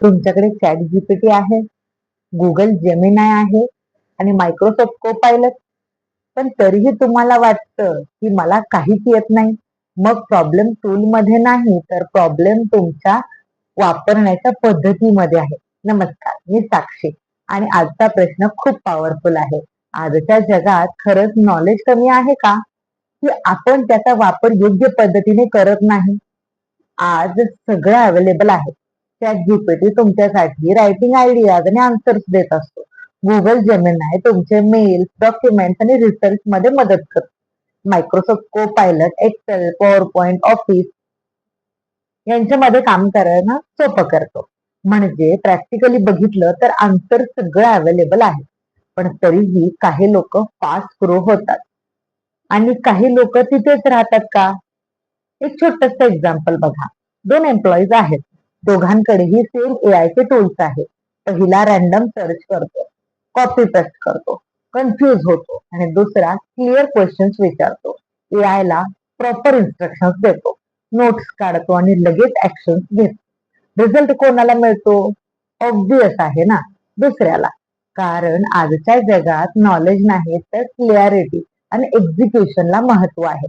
तुमच्याकडे chat GPT आहे, Google Gemini आहे आणि मायक्रोसॉफ्ट कोपायलट, पण तरीही तुम्हाला वाटतं की मला काहीच येत नाही. मग प्रॉब्लेम टूलमध्ये नाही, तर प्रॉब्लेम तुमच्या वापरण्याच्या पद्धतीमध्ये आहे. नमस्कार, मी साक्षी आणि आजचा प्रश्न खूप पॉवरफुल आहे. आजच्या जगात खरंच नॉलेज कमी आहे का? की आपण त्याचा वापर योग्य पद्धतीने करत नाही? आज सगळं अवेलेबल आहे. चॅट जीपीटी तुमच्यासाठी रायटिंग आयडियाज आणि आन्सर्स देत असतो. गुगल जेमिनाय तुमचे मेल, डॉक्युमेंट्स आणि रिसर्च मध्ये मदत करतो. Microsoft Copilot Excel, PowerPoint, office यांच्यामध्ये काम करणं सोपं करतो. म्हणजे प्रॅक्टिकली बघितलं तर आन्सर सगळं अवेलेबल आहे. पण तरीही काही लोक फास्ट ग्रो होतात आणि काही लोक तिथेच राहतात का? एक छोटस एक्झाम्पल बघा. दोन एम्प्लॉईज आहेत. दोघांकडेही सेम एआय चे टूल्स आहे. पहिला रॅन्डम सर्च करतो, कॉपी पेस्ट करतो, कन्फ्यूज होतो आणि दुसरा क्लिअर क्वेश्चन्स विचारतो. एआय ला प्रॉपर इन्स्ट्रक्शन्स देतो, नोट्स काढतो आणि लगेच ऍक्शन्स घेतो. रिझल्ट कोणाला मिळतो? ऑब्वियस आहे ना, दुसऱ्याला. कारण आजच्या जगात नॉलेज नाही तर क्लिअरिटी आणि एक्झिक्युशनला महत्व आहे.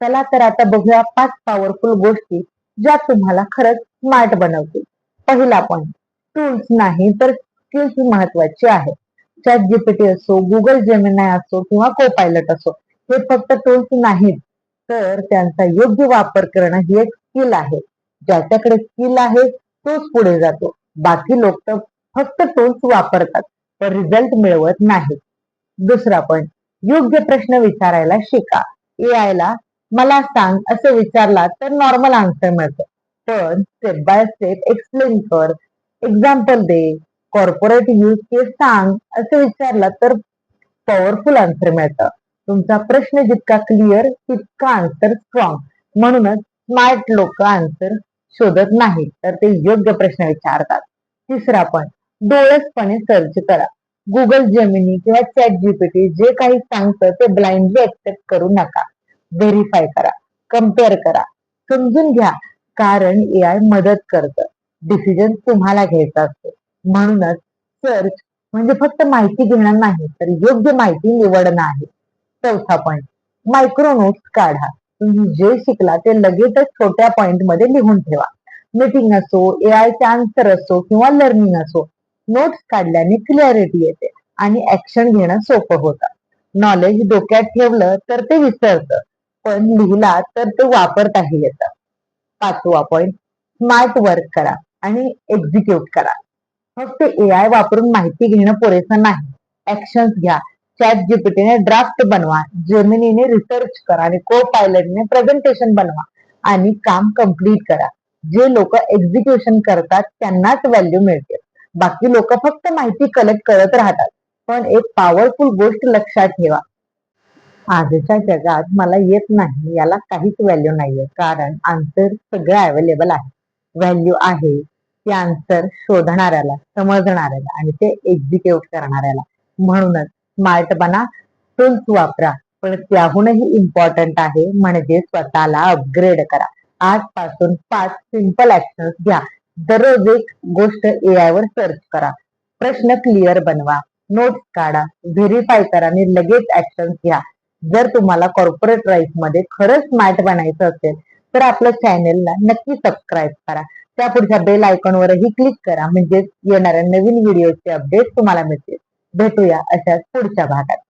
चला तर आता बघूया 5 पॉवरफुल गोष्टी ज्या तुम्हाला खरंच स्मार्ट बनवतील. पहिला पॉइंट, टूल्स नाही तर स्किल्स महत्वाची आहे. चॅट जीपीटी असो, गुगल जेमिनाय असो किंवा कोपायलट असो, हे फक्त टूल्स नाहीत, तर त्यांचा योग्य वापर करणं ही एक स्किल आहे. ज्याच्याकडे स्किल आहे तोच पुढे जातो. बाकी लोक तर फक्त टूल्स वापरतात पण रिझल्ट मिळवत नाहीत. दुसरा पॉइंट, योग्य प्रश्न विचारायला शिका. एआय ला मला सांग असं विचारला तर नॉर्मल आन्सर मिळतं. पण स्टेप बाय स्टेप एक्सप्लेन कर, एक्झाम्पल दे, कॉर्पोरेट यूज केस सांग असं विचारला तर पॉवरफुल आन्सर मिळतं. तुमचा प्रश्न जितका क्लिअर तितका आन्सर स्ट्रॉंग. म्हणूनच स्मार्ट लोक आन्सर शोधत नाहीत तर ते योग्य प्रश्न विचारतात. तिसरा पॉइंट, डोळसपणे सर्च करा. गुगल जेमिनी किंवा चॅट जीपीटी जे काही सांगतं ते ब्लाइंडली एक्सेप्ट करू नका. व्हेरीफाय करा, कम्पेअर करा, समजून घ्या. कारण एआय मदत करतं, डिसिजन तुम्हाला घ्यायचा असतो. म्हणूनच सर्च म्हणजे फक्त माहिती घेणं नाही तर योग्य माहिती निवडणं आहे. चौथा पॉइंट, मायक्रो नोट्स काढा. तुम्ही जे शिकला ते लगेचच छोट्या पॉइंट मध्ये लिहून ठेवा. मीटिंग असो, एआय चे आन्सर असो किंवा लर्निंग असो, नोट्स काढल्याने क्लॅरिटी येते आणि ऍक्शन घेणं सोपं होतं. नॉलेज डोक्यात ठेवलं तर ते विसरतं, पण लिहिला तर ते वापरताही येतं. पाचवा पॉइंट, स्मार्ट वर्क करा आणि एक्झिक्यूट करा. फक्त एआय वापरून माहिती घेणं पुरेसं नाही. ऍक्शन्स घ्या. चॅट जीपीटीने ड्राफ्ट बनवा, जेमिनीने रिसर्च करा आणि को पायलटने प्रेझेंटेशन बनवा आणि काम कम्प्लीट करा. जे लोक एक्झिक्युशन करतात त्यांनाच व्हॅल्यू मिळते. बाकी लोक फक्त माहिती कलेक्ट करत राहतात. पण एक पॉवरफुल गोष्ट लक्षात ठेवा, आजच्या जगात मला येत नाही याला काहीच व्हॅल्यू नाहीये. कारण आन्सर सगळं अवेलेबल आहे. व्हॅल्यू आहे ती आन्सर शोधणाऱ्याला, समजणाऱ्याला आणि ते एक्झिक्यूट करणाऱ्याला. म्हणूनच स्मार्ट बना, टूल्स वापरा, पण त्याहूनही इम्पॉर्टंट आहे म्हणजे स्वतःला अपग्रेड करा. आजपासून 5 सिंपल ऍक्शन्स घ्या. दररोज एक गोष्ट एआय वर सर्च करा, प्रश्न क्लिअर बनवा, नोट्स काढा, व्हेरीफाय करा आणि लगेच ऍक्शन घ्या. जर तुम्हाला कॉर्पोरेट लाईफ मध्ये खरंच स्मार्ट बनायचं असेल तर आपल्या चॅनेलला नक्की सबस्क्राईब करा. त्या पुढच्या बेल आयकॉनवरही क्लिक करा, म्हणजे येणाऱ्या नवीन व्हिडिओचे अपडेट तुम्हाला मिळतील. भेटूया अशाच पुढच्या भागात.